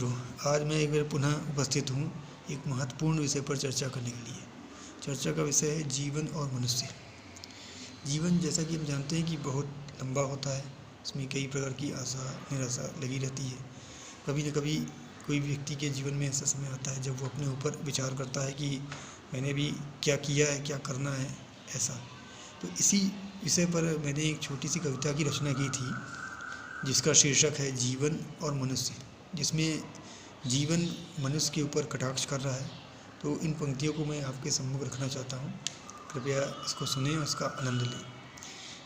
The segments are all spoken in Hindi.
मित्रों, आज मैं एक बार पुनः उपस्थित हूँ एक महत्वपूर्ण विषय पर चर्चा करने के लिए। चर्चा का विषय है जीवन और मनुष्य। जीवन जैसा कि हम जानते हैं कि बहुत लंबा होता है, इसमें कई प्रकार की आशा निराशा लगी रहती है। कभी न कभी कोई व्यक्ति के जीवन में ऐसा समय आता है जब वो अपने ऊपर विचार करता है कि मैंने भी क्या किया है, क्या करना है ऐसा। तो इसी विषय पर मैंने एक छोटी सी कविता की रचना की थी जिसका शीर्षक है जीवन और मनुष्य, जिसमें जीवन मनुष्य के ऊपर कटाक्ष कर रहा है। तो इन पंक्तियों को मैं आपके सम्मुख रखना चाहता हूँ, कृपया इसको सुनें और इसका आनंद लें।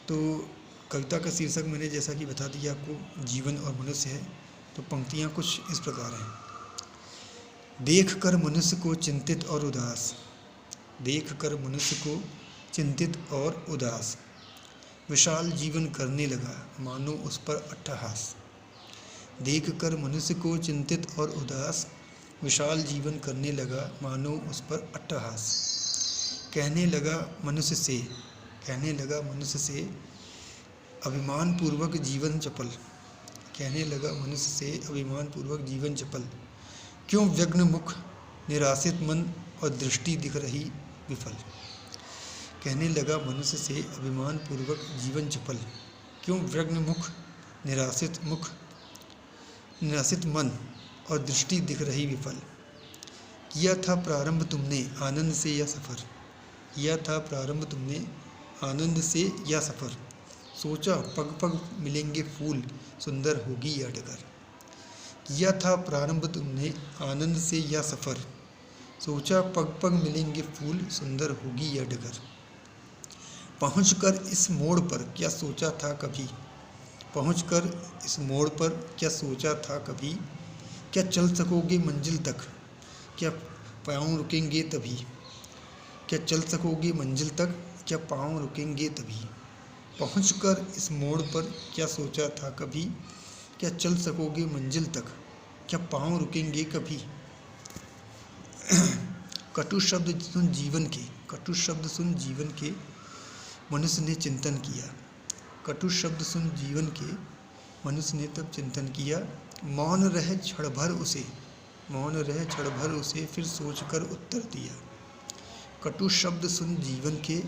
तो कविता का शीर्षक मैंने जैसा कि बता दिया आपको, जीवन और मनुष्य है। तो पंक्तियाँ कुछ इस प्रकार हैं। देख कर मनुष्य को चिंतित और उदास, देख कर मनुष्य को चिंतित और उदास, विशाल जीवन करने लगा मानो उस पर अट्टहास। देख कर मनुष्य को चिंतित और उदास, विशाल जीवन करने लगा मानो उस पर अट्टहास। कहने लगा मनुष्य से, कहने लगा मनुष्य से अभिमान पूर्वक जीवन चपल, कहने लगा मनुष्य से अभिमान पूर्वक जीवन चपल। क्यों व्यग्न मुख निराशित मन और दृष्टि दिख रही विफल। कहने लगा मनुष्य से अभिमान पूर्वक जीवन चपल, क्यों व्यग्न मुख निराशित मन और दृष्टि दिख रही विफल। किया था प्रारंभ तुमने आनंद से या सफ़र, किया था प्रारंभ तुमने आनंद से या सफ़र। सोचा पग पग मिलेंगे फूल सुंदर होगी या डगर। किया था प्रारंभ तुमने आनंद से या सफ़र, सोचा पग पग मिलेंगे फूल सुंदर होगी या डगर। पहुंचकर इस मोड़ पर क्या सोचा था कभी, पहुंचकर इस मोड़ पर क्या सोचा था कभी। क्या चल सकोगे मंजिल तक, क्या पाँव रुकेंगे तभी। क्या चल सकोगे मंजिल तक, क्या पाँव रुकेंगे तभी। पहुंचकर इस मोड़ पर क्या सोचा था कभी, क्या चल सकोगे मंजिल तक, क्या पाँव रुकेंगे कभी। कटु शब्द सुन जीवन के, कटु शब्द सुन जीवन के मनुष्य ने चिंतन किया। कटु शब्द सुन जीवन के मनुष्य ने तब चिंतन किया। मौन रहे क्षण भर उसे, मौन रहे क्षण भर उसे फिर सोचकर उत्तर दिया। कटु शब्द सुन जीवन के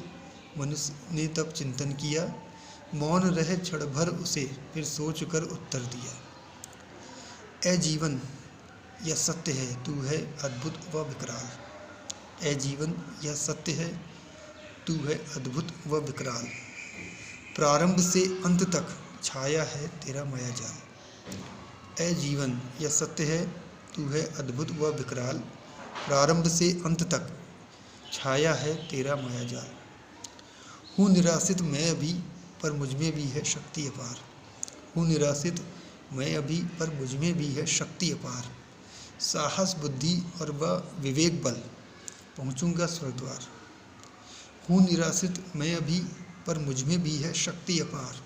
मनुष्य ने तब चिंतन किया। मौन रहे क्षण भर उसे फिर सोचकर उत्तर दिया। ए जीवन यह सत्य है तू है अद्भुत व विकराल, ए जीवन यह सत्य है तू है अद्भुत व विकराल। प्रारंभ से अंत तक छाया है तेरा मायाजाल। ए जीवन यह सत्य है तू है अद्भुत व विकराल। प्रारंभ से अंत तक छाया है तेरा मायाजाल। हूँ निराशित मैं अभी पर मुझमें भी है शक्ति अपार, हूँ निराशित मैं अभी पर मुझमें भी है शक्ति अपार। साहस बुद्धि और वह विवेक बल पहुँचूँगा स्वर्ग द्वार। हूँ निराशित मैं अभी पर मुझमें भी है शक्ति अपार।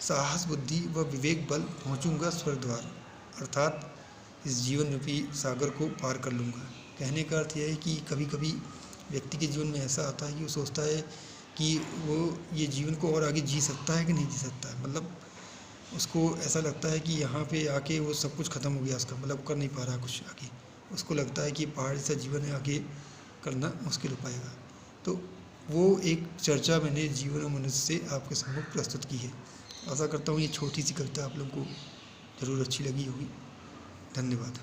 साहस बुद्धि व विवेक बल पहुँचूँगा स्वर्ग द्वार, अर्थात इस जीवन रूपी सागर को पार कर लूँगा। कहने का अर्थ यह है कि कभी कभी व्यक्ति के जीवन में ऐसा आता है कि वो सोचता है कि वो ये जीवन को और आगे जी सकता है कि नहीं जी सकता है। मतलब उसको ऐसा लगता है कि यहाँ पे आके वो सब कुछ ख़त्म हो गया उसका, मतलब कर नहीं पा रहा कुछ आगे। उसको लगता है कि पहाड़ जैसा जीवन है, आगे करना मुश्किल हो पाएगा। तो वो एक चर्चा मैंने जीवन और मनुष्य से आपके सम्मुख प्रस्तुत की है। आशा करता हूँ ये छोटी सी कविता आप लोगों को ज़रूर अच्छी लगी होगी। धन्यवाद।